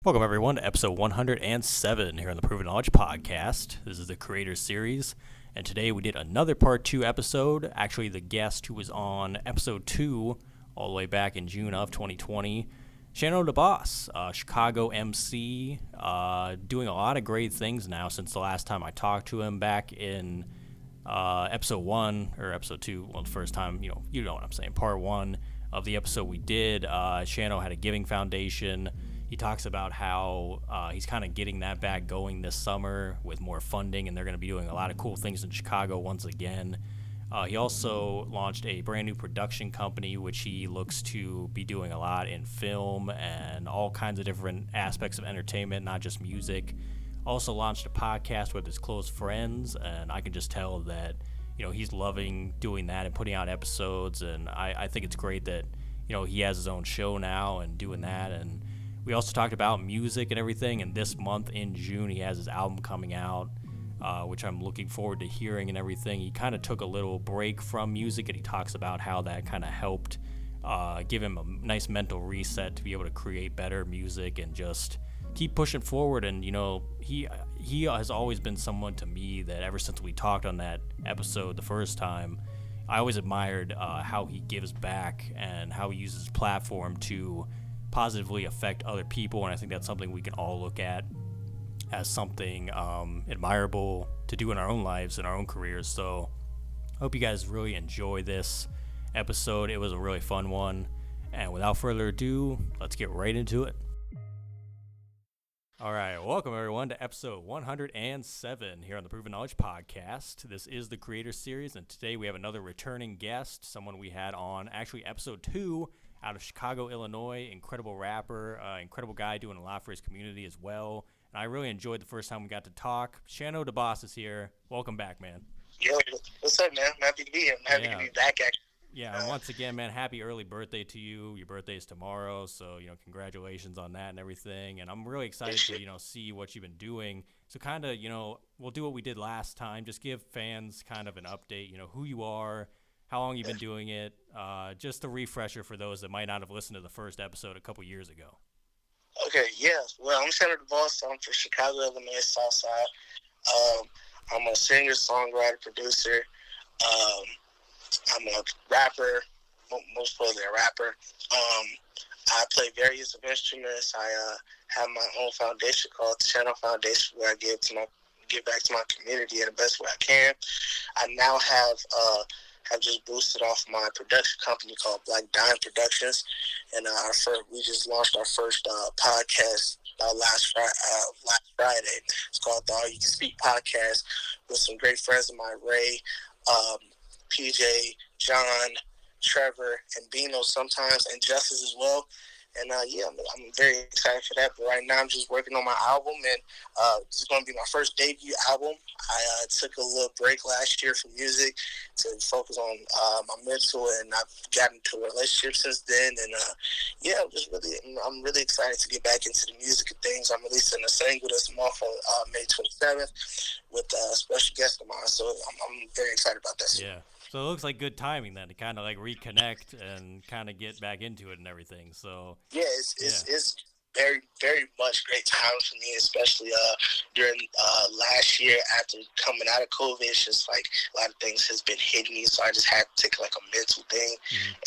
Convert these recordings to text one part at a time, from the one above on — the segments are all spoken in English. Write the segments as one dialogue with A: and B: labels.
A: Welcome, everyone, to episode 107 here on the Proven Knowledge Podcast. This is the Creator Series, and today we did another Part 2 episode. Actually, the guest who was on episode 2 all the way back in June of 2020, Shano the Boss, Chicago MC, doing a lot of great things now since the last time I talked to him back in episode 1, or episode 2, well, the first time, you know what I'm saying, Part 1 of the episode we did. Shano had a giving foundation. He talks about how he's kind of getting that back going this summer with more funding, and they're going to be doing a lot of cool things in Chicago once again. He also launched a brand new production company, which he looks to be doing a lot in film and all kinds of different aspects of entertainment, not just music. Also launched a podcast with his close friends, and I can just tell that, he's loving doing that and putting out episodes, and I think it's great that, he has his own show now and doing that. And we also talked about music and everything, and this month in June he has his album coming out, which I'm looking forward to hearing and everything. He kind of took a little break from music, and he talks about how that kind of helped give him a nice mental reset to be able to create better music and just keep pushing forward. And he has always been someone to me that ever since we talked on that episode the first time, I always admired how he gives back and how he uses his platform to positively affect other people. And I think that's something we can all look at as something admirable to do in our own lives and our own careers. So I hope you guys really enjoy this episode. It was a really fun one, and without further ado, let's get right into it. All right, welcome everyone to episode 107 here on the Proven Knowledge Podcast. This is the Creator Series, and today we have another returning guest, someone we had on actually episode 2 out of Chicago, Illinois. Incredible rapper, incredible guy doing a lot for his community as well. And I really enjoyed the first time we got to talk. Shano the Boss is here. Welcome back, man.
B: Yo, what's up, man? I'm happy to be here. I'm happy to be back, actually.
A: Yeah, and once again, man, happy early birthday to you. Your birthday is tomorrow, so, congratulations on that and everything. And I'm really excited to, see what you've been doing. So kind of, we'll do what we did last time. Just give fans kind of an update, who you are, how long you've been doing it, just a refresher for those that might not have listened to the first episode a couple years ago.
B: Okay, yeah. Well, I'm Shano the Boss. I'm from Chicago, Illinois, Southside. I'm a singer, songwriter, producer. I'm a rapper, most probably a rapper. I play various of instruments. I have my own foundation called the Shano Foundation, where I give back to my community in the best way I can. I now have just boosted off my production company called Black Dime Productions, and we just launched our first podcast last Friday. It's called the All You Can Speak Podcast with some great friends of mine, Ray, PJ, John, Trevor, and Bino sometimes, and Justice as well. And I'm very excited for that. But right now I'm just working on my album, and this is going to be my first debut album. I took a little break last year from music to focus on my mental, and I've gotten into a relationship since then. And I'm really excited to get back into the music of things. I'm releasing a single this month on May 27th with a special guest of mine. So I'm very excited about that.
A: Yeah. So it looks like good timing then to kind of like reconnect and kind of get back into it and everything. So
B: yeah, it's very, very much great time for me, especially during last year after coming out of COVID. It's just like a lot of things has been hitting me, so I just had to take like a mental thing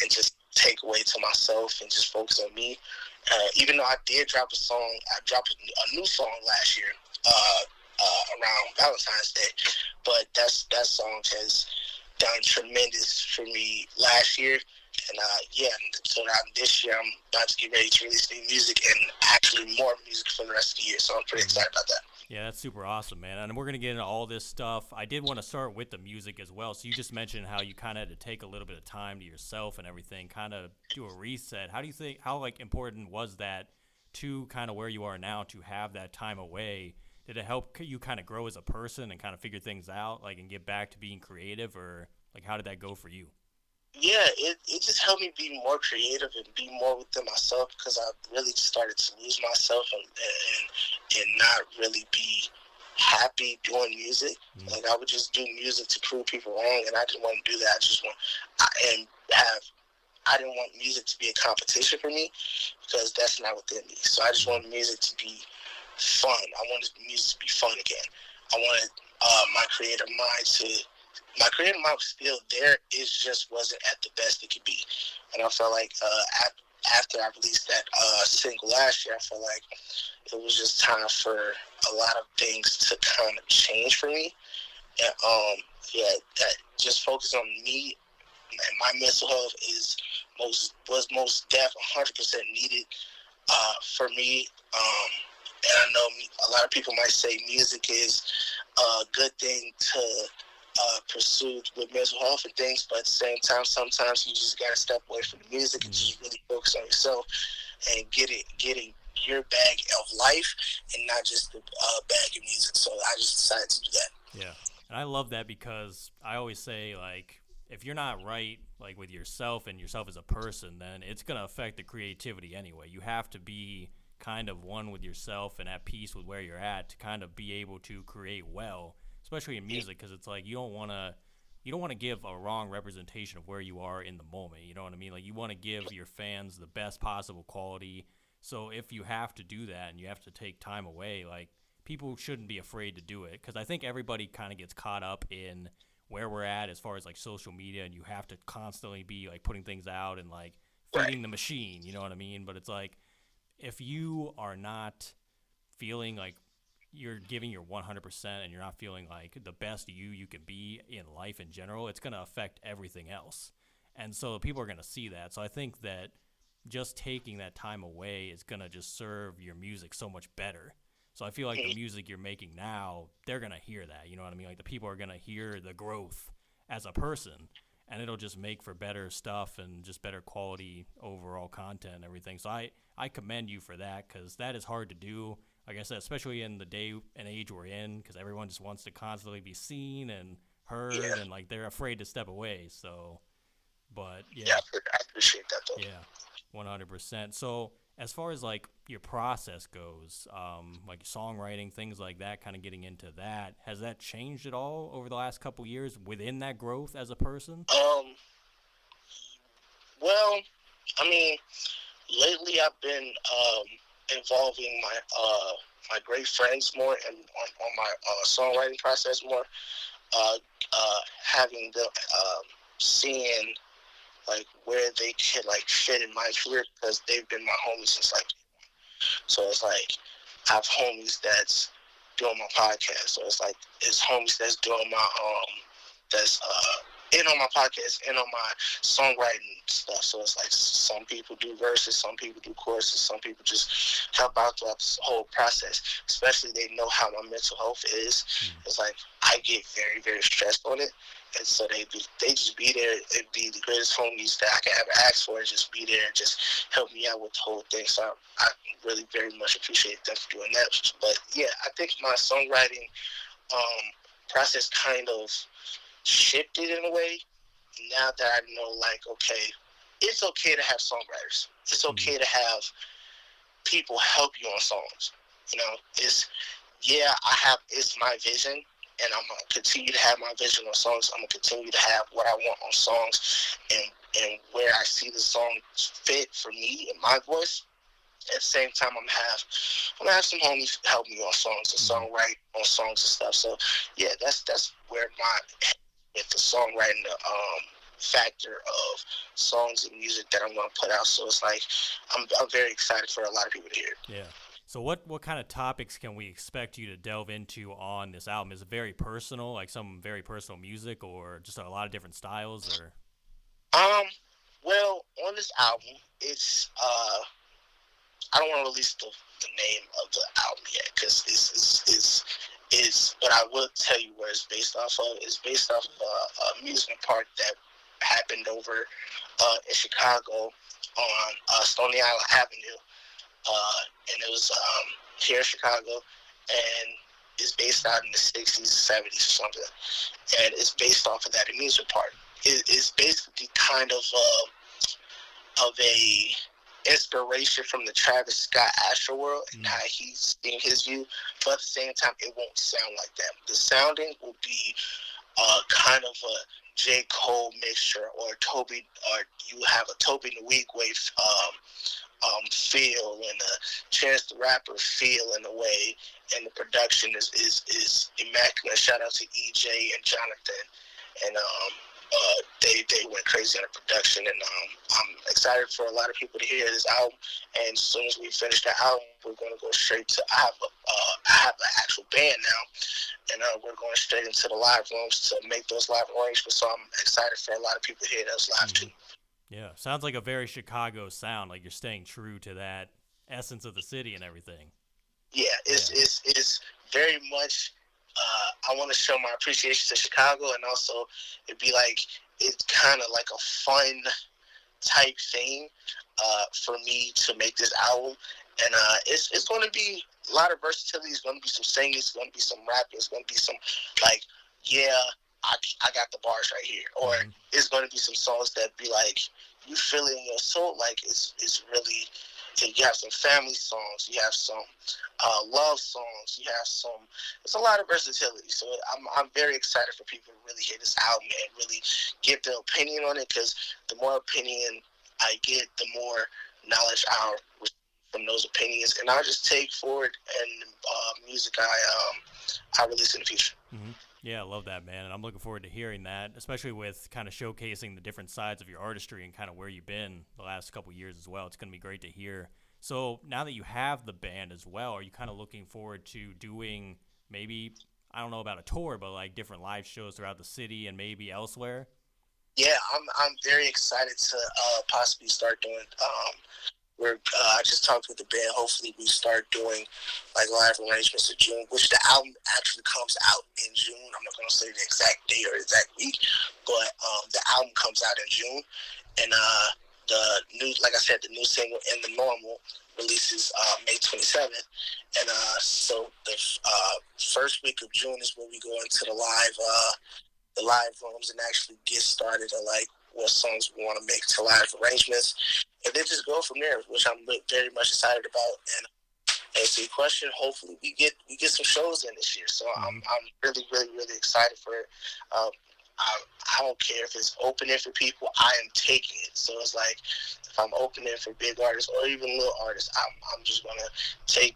B: and just take away to myself and just focus on me. Even though I did drop a song, I dropped a new song last year around Valentine's Day, but that song has done tremendous for me last year, and so now this year I'm about to get ready to release new music and actually more music for the rest of the year, so I'm pretty excited about that.
A: Yeah, that's super awesome, man. And we're going to get into all this stuff. I did want to start with the music as well. So you just mentioned how you kind of had to take a little bit of time to yourself and everything, kind of do a reset. How do you think, how important was that to kind of where you are now to have that time away? Did it help you kind of grow as a person and kind of figure things out, and get back to being creative, or how did that go for you?
B: Yeah, it just helped me be more creative and be more within myself, because I really started to lose myself and not really be happy doing music. I would just do music to prove people wrong, and I didn't want to do that. I just want and have I didn't want music to be a competition for me because that's not within me. So I just wanted music to be fun. I wanted music to be fun again. I wanted my creative mind to. My creative mind was still there. It just wasn't at the best it could be. And I felt like after I released that single last year, I felt like it was just time for a lot of things to kind of change for me. And yeah, that just focus on me and my mental health was most def 100% needed for me. And I know a lot of people might say music is a good thing to pursue with mental health and things, but at the same time, sometimes you just gotta step away from the music and just really focus on yourself and getting your bag of life and not just the bag of music. So I just decided to do that.
A: Yeah. And I love that because I always say, like, if you're not right, like, with yourself and yourself as a person, then it's going to affect the creativity anyway. You have to be kind of one with yourself and at peace with where you're at to kind of be able to create well, especially in music, because it's like you don't want to give a wrong representation of where you are in the moment. You know what I mean? Like, you want to give your fans the best possible quality. So if you have to do that and you have to take time away, like, people shouldn't be afraid to do it, because I think everybody kind of gets caught up in where we're at as far as like social media, and you have to constantly be like putting things out and like
B: Right.
A: feeding the machine. You know what I mean? But it's like, if you are not feeling like you're giving your 100% and you're not feeling like the best you can be in life in general, it's going to affect everything else. And so people are going to see that. So I think that just taking that time away is going to just serve your music so much better. So I feel like the music you're making now, they're going to hear that. You know what I mean? Like, the people are going to hear the growth as a person, and it'll just make for better stuff and just better quality overall content and everything. So I commend you for that, because that is hard to do. Like I said, especially in the day and age we're in, because everyone just wants to constantly be seen and heard,
B: Yeah.
A: and like they're afraid to step away. So, but
B: Yeah,
A: yeah,
B: I appreciate that though.
A: yeah, 100%. So as far as like your process goes, like songwriting, things like that, kind of getting into that, has that changed at all over the last couple years within that growth as a person?
B: Well, I mean, lately I've been involving my great friends more and on my songwriting process more. Uh, Having them seeing like where they can like fit in my career because they've been my homies since like. So it's like I have homies that's doing my podcast. So it's homies that's doing my that's in on my podcast, in on my songwriting stuff. So it's like some people do verses, some people do choruses, some people just help out throughout this whole process. Especially they know how my mental health is. It's like I get very, very stressed on it. And so they just be there and be the greatest homies that I can ever ask for, and just be there and just help me out with the whole thing. So I really very much appreciate them for doing that. But yeah, I think my songwriting process kind of shifted in a way now that I know, like, okay, it's okay to have songwriters. It's okay to have people help you on songs. You know, it's my vision, and I'm gonna continue to have my vision on songs. I'm gonna continue to have what I want on songs, and where I see the song fit for me and my voice. At the same time, I'm gonna have some homies help me on songs and songwrite on songs and stuff. So yeah, that's where my with the songwriting factor of songs and music that I'm gonna put out. So it's like I'm very excited for a lot of people to hear it.
A: Yeah. So what kind of topics can we expect you to delve into on this album? Is it very personal, like some very personal music, or just a lot of different styles, or?
B: Um, well, on this album, it's I don't want to release the name of the album yet because is but I will tell you where it's based off of. It's based off of a amusement park that happened over in Chicago on Stony Island Avenue, and it was here in Chicago, and it's based out in the 60s, 70s, or something, and it's based off of that amusement park. It's basically kind of a inspiration from the Travis Scott Astroworld and how he's seeing his view, but at the same time, it won't sound like that. The sounding will be kind of a J. Cole mixture, or Toby, or you have a Toby the Weekway feel, and a Chance the Rapper feel in a way, and the production is immaculate. Shout out to EJ and Jonathan, and they went crazy on the production, and I'm excited for a lot of people to hear this album. And as soon as we finish the album, we're going to go straight to I have an actual band now, and we're going straight into the live rooms to make those live arrangements. So I'm excited for a lot of people to hear those live too.
A: Yeah, sounds like a very Chicago sound. Like you're staying true to that essence of the city and everything.
B: Yeah, it's very much. I want to show my appreciation to Chicago, and also it'd be like, it's kind of like a fun type thing for me to make this album, and it's going to be a lot of versatility. It's going to be some singing, it's going to be some rapping, it's going to be some like, yeah, I got the bars right here, or it's going to be some songs that be like, you feel it in your soul, like it's really. You have some family songs, you have some love songs, you have some. It's a lot of versatility. So I'm very excited for people to really hear this album and really give their opinion on it, because the more opinion I get, the more knowledge I'll receive from those opinions, and I'll just take forward and music I release in the future.
A: Yeah, I love that, man, and I'm looking forward to hearing that, especially with kind of showcasing the different sides of your artistry and kind of where you've been the last couple years as well. It's going to be great to hear. So now that you have the band as well, are you kind of looking forward to doing maybe, I don't know about a tour, but like different live shows throughout the city and maybe elsewhere?
B: Yeah, I'm very excited to possibly start doing. I just talked with the band. Hopefully, we start doing like live arrangements in June, which the album actually comes out in June. I'm not going to say the exact day or exact week, but the album comes out in June, and the new, like I said, the new single "In the Normal" releases May 27th, and so the first week of June is when we go into the live rooms and actually get started on like what songs we want to make to live arrangements, and then just go from there, which I'm very much excited about. And answer your question, hopefully we get some shows in this year. So I'm really, really, really excited for it. I don't care if it's opening for people, I am taking it. So it's like, if I'm opening for big artists or even little artists, I'm just gonna take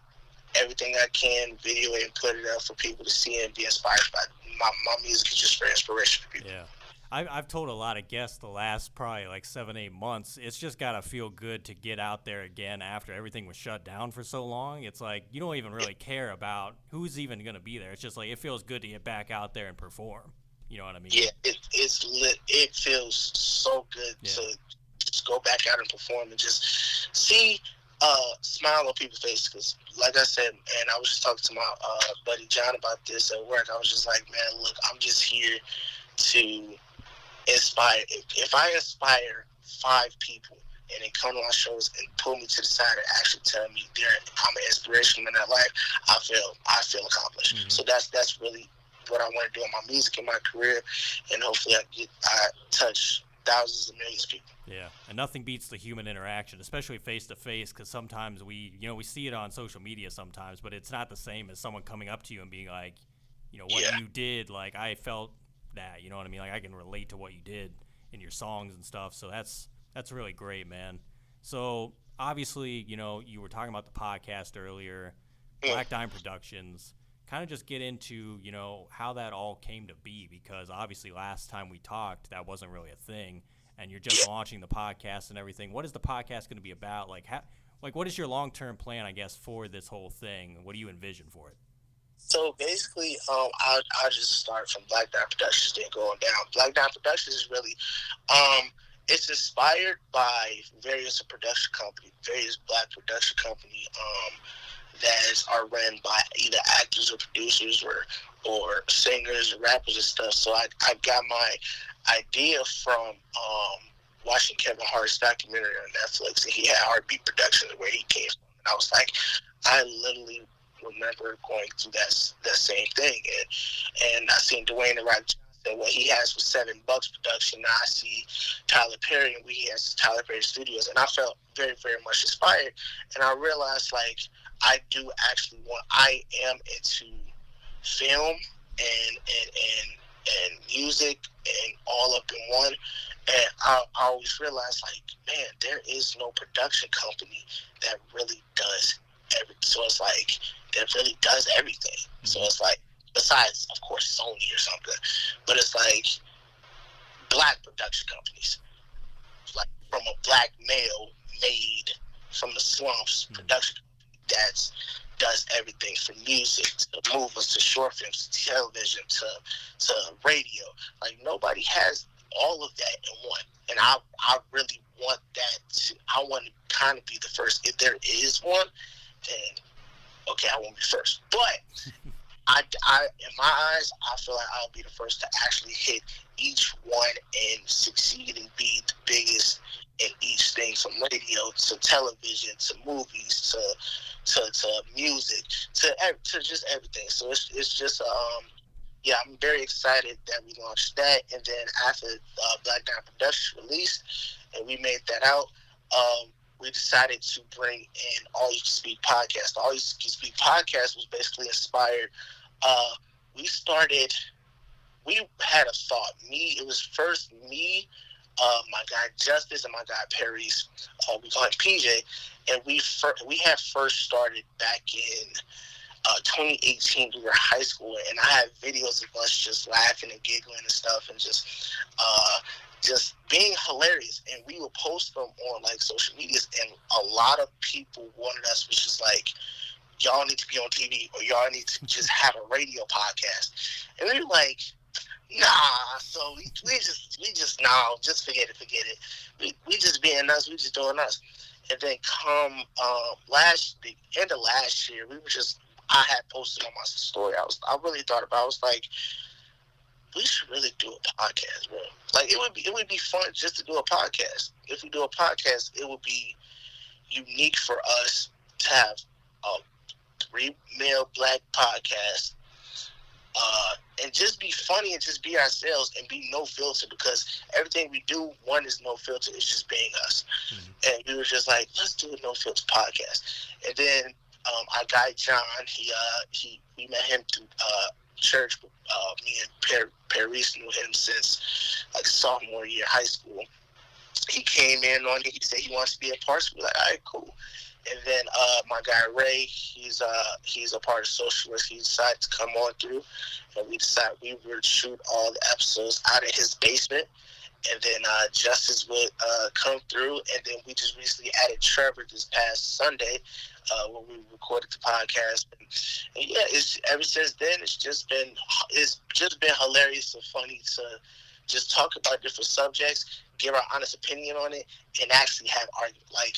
B: everything I can, video it, and put it up for people to see and be inspired by. My music is just for inspiration for people.
A: Yeah. I've told a lot of guests the last probably like 7-8 months, it's just got to feel good to get out there again after everything was shut down for so long. It's like you don't even really care about who's even going to be there. It's just like it feels good to get back out there and perform. You know what I mean?
B: Yeah, it's lit. It feels so good to just go back out and perform and just see smile on people's faces. Because, like I said, and I was just talking to my buddy John about this at work. I was just like, man, look, I'm just here to inspire. If I inspire 5 people and they come to my shows and pull me to the side and actually tell me I'm an inspiration in their life, I feel accomplished. So that's really what I want to do in my music and my career, and hopefully I touch thousands of millions of people.
A: Yeah, and nothing beats the human interaction, especially face to face, because sometimes we see it on social media sometimes, but it's not the same as someone coming up to you and being like, what you did, like I felt that, you know what I mean? Like I can relate to what you did in your songs and stuff. So that's really great, man. So obviously, you were talking about the podcast earlier, Black Dime Productions. Kind of just get into, how that all came to be, because obviously last time we talked, that wasn't really a thing, and you're just launching the podcast and everything. What is the podcast going to be about? Like, what is your long-term plan, I guess, for this whole thing? What do you envision for it?
B: So basically, I'll just start from Black Dime Productions, then going down. Black Dime Productions is really, it's inspired by various black production company, that are run by either actors or producers or singers or rappers and stuff. So I got my idea from watching Kevin Hart's documentary on Netflix, and he had Heartbeat Productions where he came from. And I was like, I literally remember going through that same thing, and I seen Dwayne The Rock Johnson, what he has with 7 Bucks Production. Now I see Tyler Perry and what he has with Tyler Perry Studios, and I felt very, very much inspired. And I realized, like, I am into film and and music and all up in one. And I always realized, like, man, there is no production company that really does everything. So it's like, that really does everything. Mm-hmm. So it's like, besides, of course, Sony or something, but it's like black production companies, like from a black male made from the slums, mm-hmm. production that does everything from music to movies to short films to television to radio. Like, nobody has all of that in one, and I really want that. I want to kind of be the first. If there is one, then okay, I won't be first. But I in my eyes, I feel like I'll be the first to actually hit each one and succeed and be the biggest in each thing, from radio to television to movies to music to just everything. So it's just yeah, I'm very excited that we launched that. And then after Black Diamond Productions released and we made that out, we decided to bring in All You Can Speak podcast. The All You Can Speak podcast was basically inspired. We had a thought. It was first me, my guy Justice, and my guy Perry's. We call him PJ, and we had first started back in 2018. We were in high school, and I had videos of us just laughing and giggling and stuff, and just being hilarious. And we would post them on like social medias, and a lot of people wanted us, was just like, y'all need to be on TV, or y'all need to just have a radio podcast. And we were like, nah. So we just nah, just forget it. We just being us. We just doing us. And then come the end of last year, I had posted on my story. I really thought about. I was like, we should really do a podcast, bro. Like, it would be fun just to do a podcast. If we do a podcast, it would be unique for us to have a 3 male black podcast, and just be funny and just be ourselves and be no filter, because everything we do, one, is no filter. It's just being us. Mm-hmm. And we were just like, let's do a no filter podcast. And then our guy John, we met him through church. Me and Paris knew him since like sophomore year high school. He came in on it. He said he wants to be a part. So we're like, all right, cool. And then my guy Ray, he's a part of Socialist. He decided to come on through, and we decided we would shoot all the episodes out of his basement. And then Justice would come through, and then we just recently added Trevor this past Sunday, when we recorded the podcast. And yeah, it's ever since then it's just been hilarious and funny to just talk about different subjects, give our honest opinion on it, and actually have argument. Like,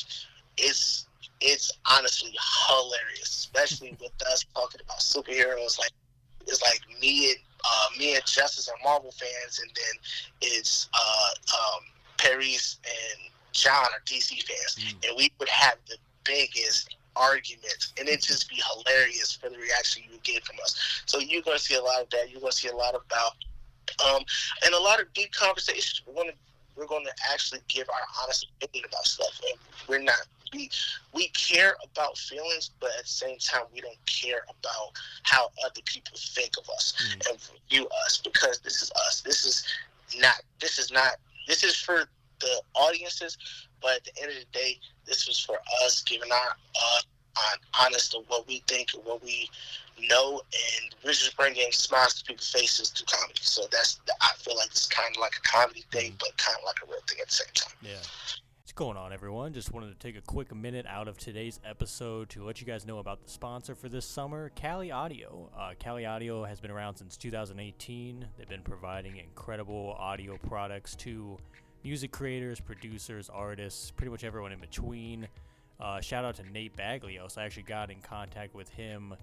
B: it's honestly hilarious, especially with us talking about superheroes. Like, it's like me and Justice are Marvel fans, and then it's Paris and John are DC fans, and we would have the biggest arguments, and it'd just be hilarious for the reaction you would get from us. So you're going to see a lot of that. You're going to see a lot about and a lot of deep conversations. We're going to actually give our honest opinion about stuff, and we're not. We care about feelings, but at the same time, we don't care about how other people think of us and view us, because this is us. This is for the audiences, but at the end of the day, this was for us, giving our honest of what we think and what we know, and we're just bringing smiles to people's faces through comedy. So I feel like it's kind of like a comedy thing, but kind of like a real thing at the same time.
A: Yeah. What's going on, everyone? Just wanted to take a quick minute out of today's episode to let you guys know about the sponsor for this summer, Cali Audio. Cali Audio has been around since 2018. They've been providing incredible audio products to music creators, producers, artists, pretty much everyone in between. Shout out to Nate Baglios. I actually got in contact with him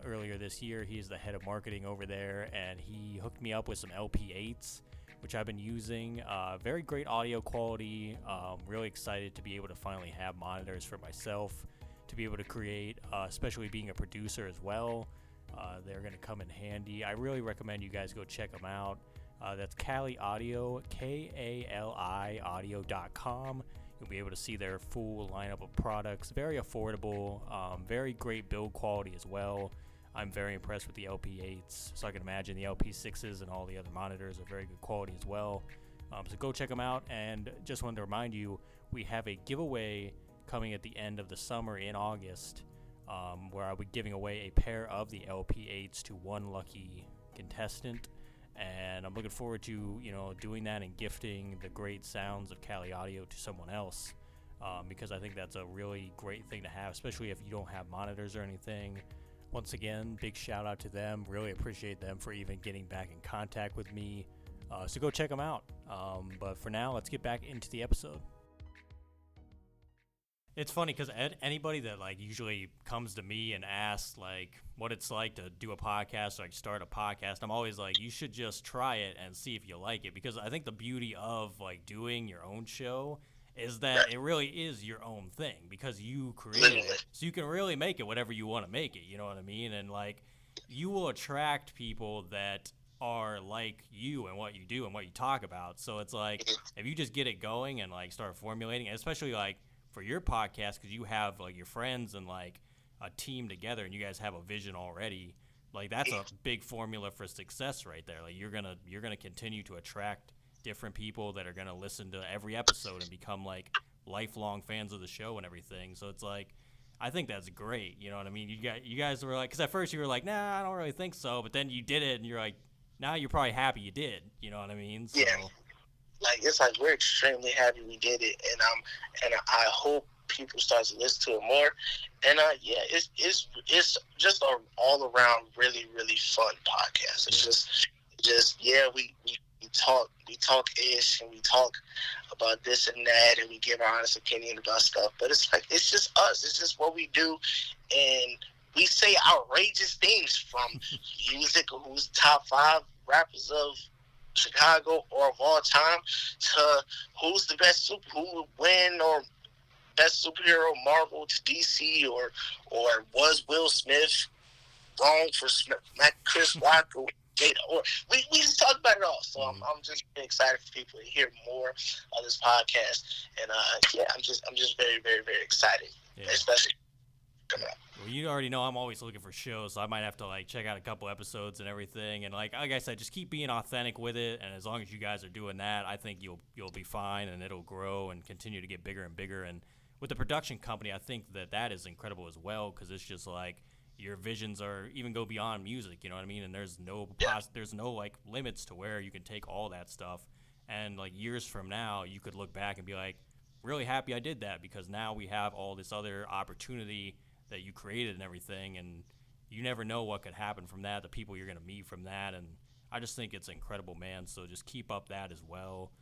A: earlier this year. He's the head of marketing over there, and he hooked me up with some LP8s, which I've been using. Very great audio quality. Really excited to be able to finally have monitors for myself to be able to create, especially being a producer as well. They're going to come in handy. I really recommend you guys go check them out. That's Cali Audio, KALI audio.com. You'll be able to see their full lineup of products. Very affordable, very great build quality as well. I'm very impressed with the LP8s, so I can imagine the LP6s and all the other monitors are very good quality as well. So go check them out. And just wanted to remind you, we have a giveaway coming at the end of the summer in August, where I'll be giving away a pair of the LP8s to one lucky contestant. And I'm looking forward to doing that and gifting the great sounds of Cali Audio to someone else, because I think that's a really great thing to have, especially if you don't have monitors or anything. Once again, big shout out to them. Really appreciate them for even getting back in contact with me. So go check them out. But for now, let's get back into the episode. It's funny because anybody that like usually comes to me and asks like what it's like to do a podcast or like start a podcast, I'm always like, you should just try it and see if you like it, because I think the beauty of like doing your own show is that it really is your own thing because you created it, so you can really make it whatever you want to make it. You know what I mean? And like, you will attract people that are like you and what you do and what you talk about. So it's like, if you just get it going and like start formulating, especially like for your podcast, because you have like your friends and like a team together and you guys have a vision already, like that's a big formula for success right there. Like you're gonna continue to attract different people that are gonna listen to every episode and become like lifelong fans of the show and everything. So it's like, I think that's great. You know what I mean? You guys were like, because at first you were like, nah, I don't really think so, but then you did it and you're like, now you're probably happy you did. You know what I mean? So,
B: Yeah. Like, it's like we're extremely happy we did it, and I hope people start to listen to it more. And yeah, it's just an all around really really fun podcast. It's just yeah, we talk ish, and we talk about this and that, and we give our honest opinion about stuff. But it's like, it's just us. It's just what we do, and we say outrageous things, from music, who's top 5 rappers of Chicago or of all time, to who's the best who would win, or best superhero, Marvel to DC, or was Will Smith wrong for Chris Rock, or we just talk about it all. So I'm just really excited for people to hear more of this podcast, and yeah, I'm just very very very excited, especially coming up.
A: Well, you already know I'm always looking for shows, so I might have to like check out a couple episodes and everything. And like I said, just keep being authentic with it. And as long as you guys are doing that, I think you'll be fine, and it'll grow and continue to get bigger and bigger. And with the production company, I think that is incredible as well, because it's just like your visions are even go beyond music. You know what I mean? And there's no like limits to where you can take all that stuff. And like years from now, you could look back and be like, really happy I did that, because now we have all this other opportunity that you created and everything, and you never know what could happen from that, the people you're going to meet from that, and I just think it's incredible, man. So just keep up that as well.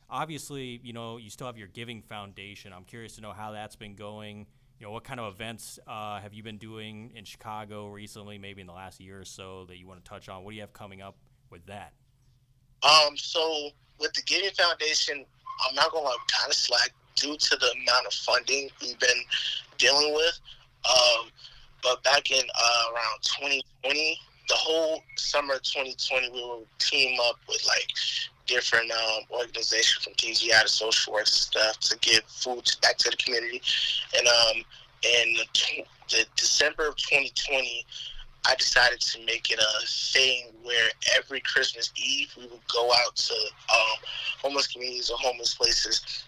A: Obviously, you still have your Giving Foundation. I'm curious to know how that's been going. What kind of events have you been doing in Chicago recently, maybe in the last year or so, that you want to touch on? What do you have coming up with that?
B: So with the Giving Foundation, I'm not going to lie, kind of slack due to the amount of funding we've been dealing with. But back in around 2020, the whole summer of 2020, we would team up with like different organizations from TGI to social work stuff to give food back to the community. And in the December of 2020, I decided to make it a thing where every Christmas Eve we would go out to homeless communities or homeless places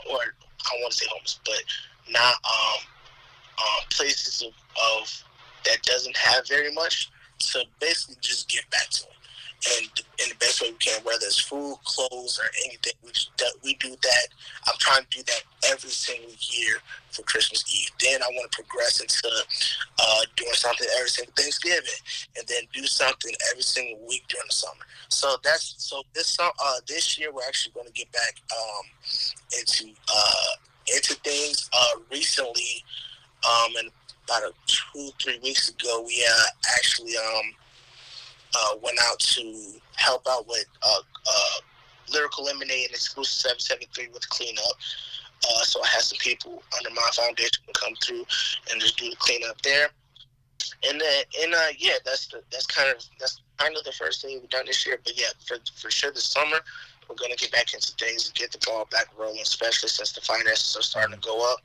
B: or I don't want to say homeless, but not places of that doesn't have very much, to basically just give back to them. And in the best way we can, whether it's food, clothes, or anything, we do that. I'm trying to do that every single year for Christmas Eve. Then I want to progress into doing something every single Thanksgiving, and then do something every single week during the summer. So this year we're actually going to get back into things. Recently, and about 2-3 weeks ago, we actually went out to help out with Lyrical Lemonade and Exclusive 773 with cleanup. So I had some people under my foundation come through and just do the cleanup there. And yeah, that's kind of the first thing we've done this year. But yeah, for sure this summer we're going to get back into things and get the ball back rolling, especially since the finances are starting to go up.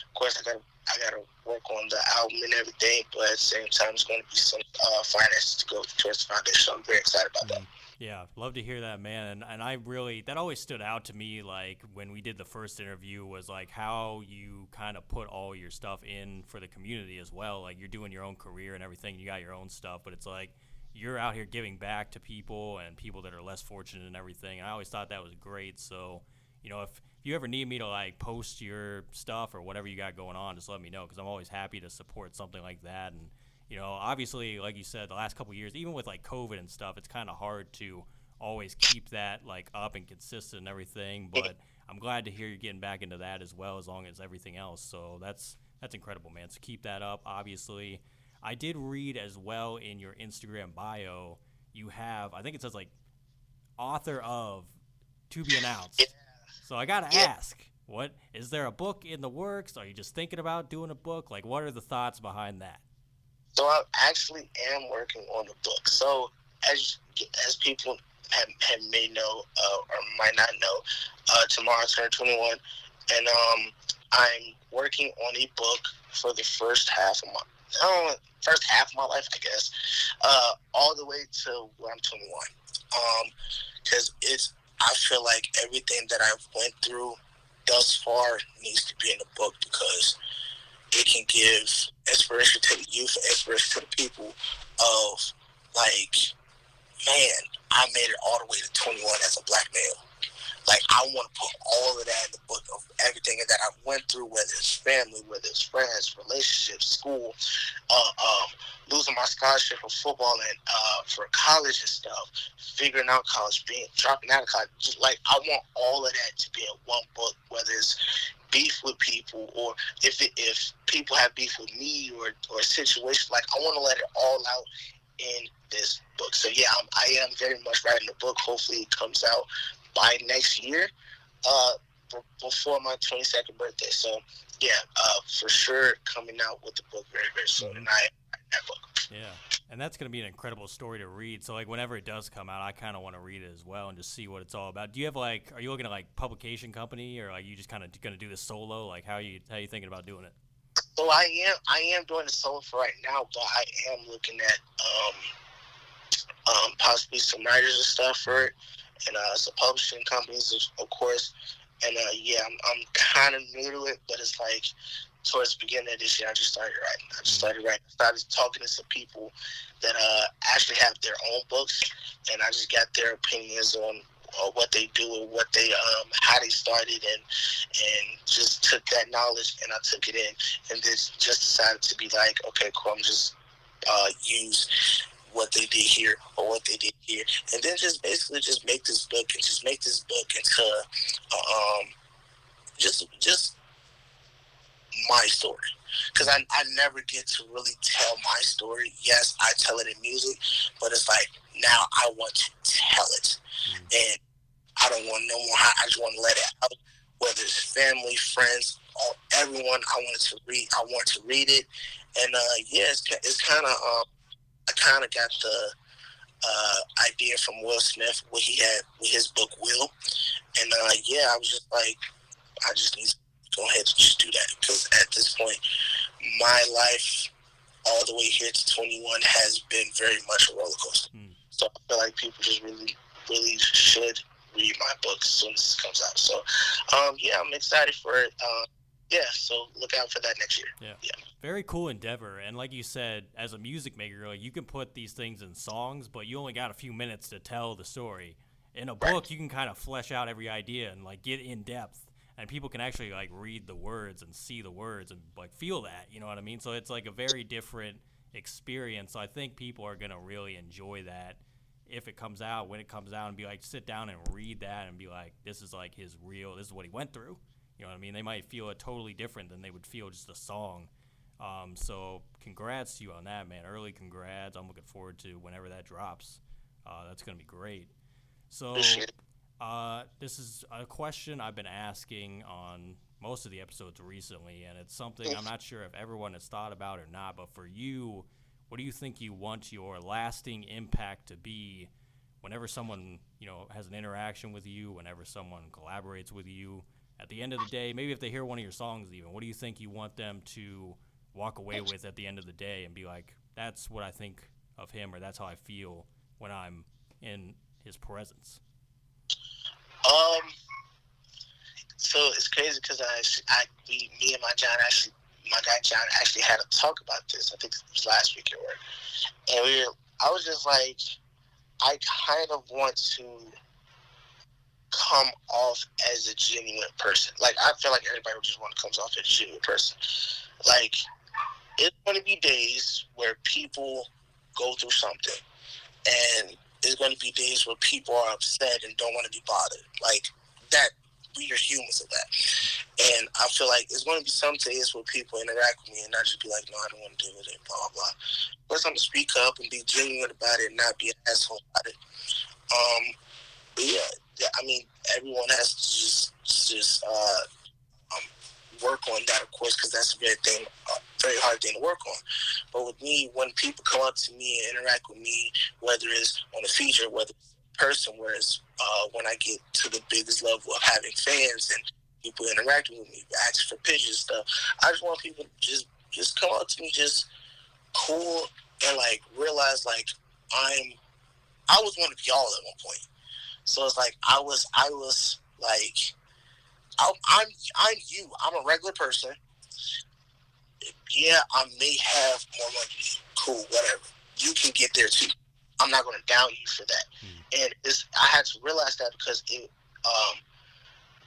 B: Of course, I gotta work on the album and everything, but at the same time, it's going to be some finances to go towards the foundation. So I'm very excited about that.
A: Yeah, love to hear that, man. And I really, that always stood out to me, like, when we did the first interview, was, like, how you kind of put all your stuff in for the community as well. Like, you're doing your own career and everything. You got your own stuff, but it's like you're out here giving back to people and people that are less fortunate and everything. And I always thought that was great. So, if you ever need me to, like, post your stuff or whatever you got going on, just let me know, because I'm always happy to support something like that. And obviously, like you said, the last couple of years, even with, like, COVID and stuff, it's kind of hard to always keep that, like, up and consistent and everything. But I'm glad to hear you're getting back into that as well, as long as everything else. So that's incredible, man. So keep that up. Obviously, I did read as well in your Instagram bio, you have, I think it says, like, author of, to be announced. So I gotta ask, what is there a book in the works? Are you just thinking about doing a book? Like, what are the thoughts behind that?
B: So I actually am working on the book. So as people may know or might not know, tomorrow I turn 21, and I'm working on a book for the first half of my life, I guess, all the way to when I'm 21. Because I feel like everything that I've went through thus far needs to be in the book, because it can give inspiration to the youth, inspiration to the people of, like, man, I made it all the way to 21 as a black male. Like, I want to put all of that in the book of everything that I went through, whether it's family, whether it's friends, relationships, school, losing my scholarship for football and for college and stuff, figuring out college, dropping out of college. Just, like, I want all of that to be in one book, whether it's beef with people, or if people have beef with me, or a situation. Like, I want to let it all out in this book. So yeah, I am very much writing the book. Hopefully it comes out by next year, before my 22nd birthday. So yeah, for sure coming out with the book very, very soon. And I write that book.
A: Yeah, and that's going to be an incredible story to read. So, like, whenever it does come out, I kind of want to read it as well and just see what it's all about. Do you have, like, are you looking at, like, publication company, or, like, you just kind of going to do this solo? Like, how you thinking about doing it?
B: So I am doing the solo for right now, but I am looking at possibly some writers and stuff for it, and some publishing companies, of course. And yeah, I'm kind of new to it, but it's like towards the beginning of this year, I just started writing. I started talking to some people that actually have their own books, and I just got their opinions on what they do and what they how they started, and just took that knowledge and I took it in, and then just decided to be like, okay, cool, I'm just use what they did here or what they did here, and then just basically just make this book into just my story, because I never get to really tell my story. Yes, I tell it in music, but it's like now I want to tell it, and I don't want no more. I just want to let it out, whether it's family, friends, or everyone. I want to read it, and yeah, it's kind of I kind of got the idea from Will Smith, what he had with his book Will, and yeah, I was just like, I just need to go ahead and just do that, because at this point, my life all the way here to 21 has been very much a roller coaster. So I feel like people just really, really should read my book as soon as it comes out. So yeah, I'm excited for it. Yeah, so look out for that next year. Yeah.
A: Very cool endeavor. And like you said, as a music maker, like, you can put these things in songs, but you only got a few minutes to tell the story. In a book, you can kind of flesh out every idea and, like, get in depth, and people can actually, like, read the words and see the words and, like, feel that, you know what I mean? So it's, like, a very different experience. So I think people are going to really enjoy that if it comes out, when it comes out, and be like, sit down and read that and be like, this is, like, this is what he went through. You know what I mean? They might feel it totally different than they would feel just a song. So congrats to you on that, man. Early congrats. I'm looking forward to whenever that drops. That's going to be great. So this is a question I've been asking on most of the episodes recently, and it's something I'm not sure if everyone has thought about or not, but for you, what do you think you want your lasting impact to be whenever someone has an interaction with you, whenever someone collaborates with you, at the end of the day, maybe if they hear one of your songs, even, what do you think you want them to walk away with at the end of the day and be like, that's what I think of him, or that's how I feel when I'm in his presence?
B: Um, so it's crazy because me and my guy John actually had a talk about this. I think it was last week at work, and I was just like, I kind of want to come off as a genuine person. Like, I feel like everybody just want to come off as a genuine person. Like, it's going to be days where people go through something, and there's going to be days where people are upset and don't want to be bothered. Like, that, we are humans of that. And I feel like there's going to be some days where people interact with me and I just be like, no, I don't want to deal with it, blah, blah, blah. But I'm going to speak up and be genuine about it and not be an asshole about it. But yeah, I mean, everyone has to work on that, of course, because that's a very hard thing to work on. But with me, when people come up to me and interact with me, whether it's on a feature, whether it's in person, whereas when I get to the biggest level of having fans and people interacting with me, asking for pictures and stuff, I just want people to just come up to me, just cool, and like realize like I was one of y'all at one point. So it's like I was like I'm you. I'm a regular person. Yeah, I may have more money. Cool, whatever. You can get there too. I'm not going to down you for that. And I had to realize that because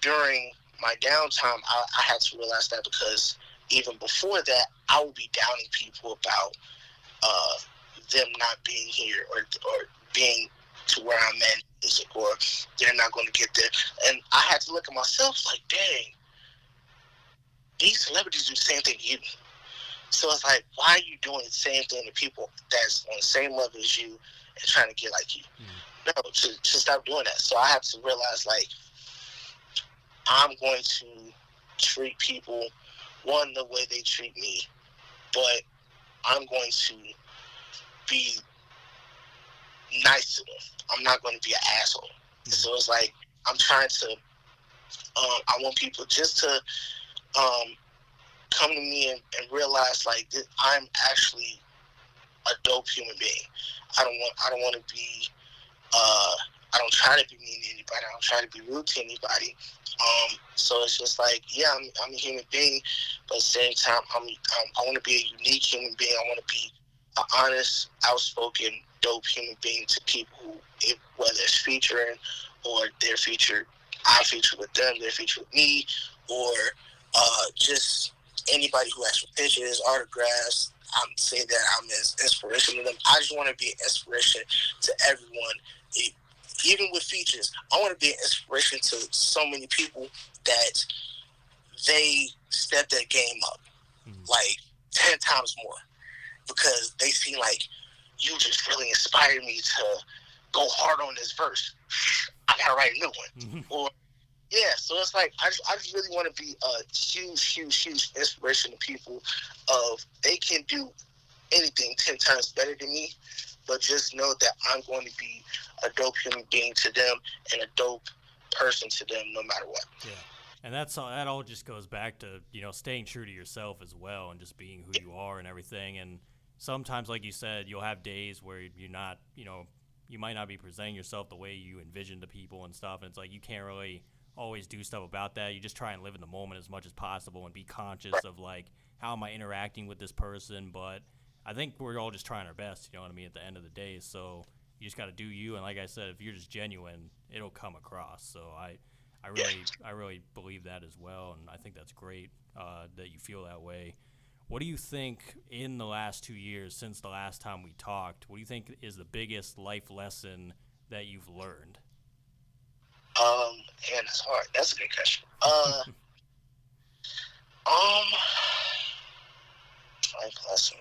B: during my downtime, I had to realize that because even before that, I would be downing people about them not being here or being to where I'm at in music, or they're not going to get there. And I had to look at myself like, dang, these celebrities do the same thing to you. So it's like, why are you doing the same thing to people that's on the same level as you and trying to get like you? No, to stop doing that. So I have to realize, like, I'm going to treat people, one, the way they treat me, but I'm going to be nice to them. I'm not going to be an asshole. So it's like, I'm trying to, I want people just to come to me and realize like that I'm actually a dope human being. I don't want to be I don't try to be mean to anybody. I don't try to be rude to anybody. So it's just like, yeah, I'm a human being, but at the same time, I want to be a unique human being. I want to be an honest, outspoken, dope human being to people who, whether it's featuring or they're featured, I feature with them, they're featured with me, or just anybody who asks for pictures, autographs. I'm saying that I'm as inspiration to them. I just want to be an inspiration to everyone. Even with features, I want to be an inspiration to so many people that they step their game up like 10 times more, because they see like, you just really inspired me to go hard on this verse. I gotta write a new one. Or yeah, so it's like I just really want to be a huge inspiration to people of they can do anything 10 times better than me, but just know that I'm going to be a dope human being to them and a dope person to them no matter what.
A: Yeah. And that all just goes back to, staying true to yourself as well and just being who you are and everything. And sometimes, like you said, you'll have days where you're not, you might not be presenting yourself the way you envision to people and stuff. And it's like you can't really always do stuff about that. You just try and live in the moment as much as possible and be conscious of, like, how am I interacting with this person? But I think we're all just trying our best, you know what I mean, at the end of the day. So you just got to do you. And like I said, if you're just genuine, it'll come across. So I really believe that as well, and I think that's great that you feel that way. What do you think in the last 2 years, since the last time we talked, what do you think is the biggest life lesson that you've learned?
B: And that's hard. That's a good question. Life lesson.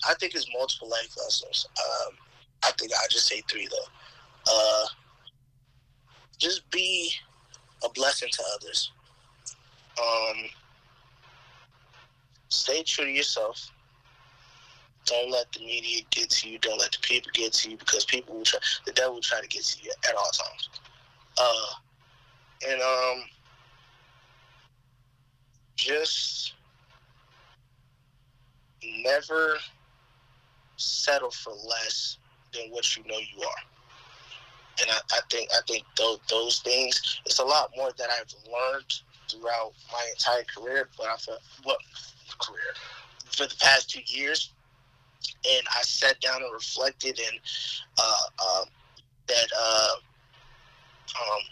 B: I think it's multiple life lessons. I think I just say three though. Just be a blessing to others. Um, stay true to yourself. Don't let the media get to you. Don't let the people get to you, because the devil will try to get to you at all times. And just never settle for less than what you know you are. And I think those things, it's a lot more that I've learned throughout my entire career, but for the past 2 years. And I sat down and reflected and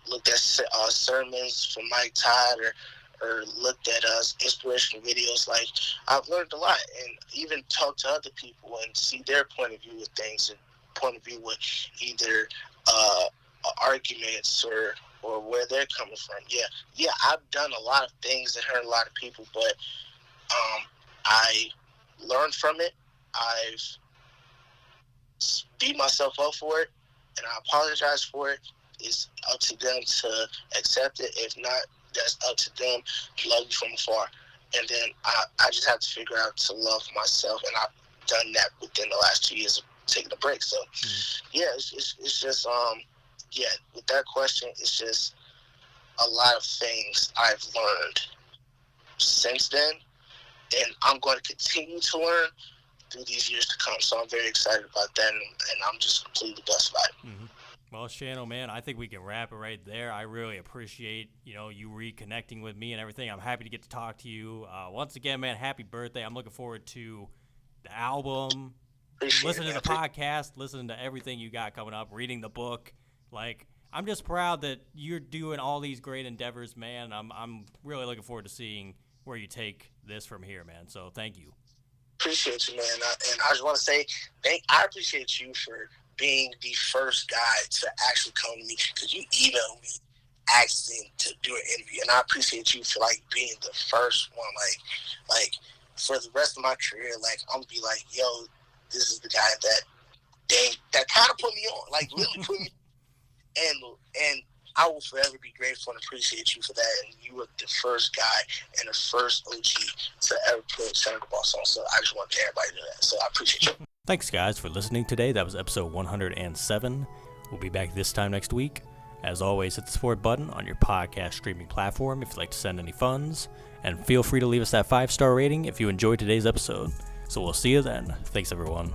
B: looked at sermons from Mike Todd, or looked at inspirational videos. Like, I've learned a lot, and even talked to other people and see their point of view with things, and point of view with either arguments or where they're coming from. Yeah, I've done a lot of things that hurt a lot of people, but I learned from it. I've beat myself up for it, and I apologize for it. It's up to them to accept it. If not, that's up to them to love you from afar. And then I just have to figure out to love myself, and I've done that within the last 2 years of taking a break. So, yeah, it's just with that question, it's just a lot of things I've learned since then, and I'm going to continue to learn through these years to come. So I'm very excited about that, and I'm just completely blessed by it.
A: Mm-hmm. Well, Shano, man, I think we can wrap it right there. I really appreciate, you reconnecting with me and everything. I'm happy to get to talk to you. Once again, man, happy birthday. I'm looking forward to the album, listening to the podcast, listening to everything you got coming up, reading the book. Like, I'm just proud that you're doing all these great endeavors, man. I'm really looking forward to seeing where you take this from here, man. So thank you.
B: Appreciate you, man. And I just want to say, I appreciate you for being the first guy to actually come to me, because you emailed me asking to do an interview, and I appreciate you for being the first one. Like for the rest of my career, I'm gonna be like, yo, this is the guy that kind of put me on, really put me. And I will forever be grateful and appreciate you for that. And you were the first guy and the first OG to ever put Senator Boss on. So I just want everybody to know that. So I appreciate you.
A: Thanks, guys, for listening today. That was episode 107. We'll be back this time next week. As always, hit the support button on your podcast streaming platform if you'd like to send any funds. And feel free to leave us that 5-star rating if you enjoyed today's episode. So we'll see you then. Thanks, everyone.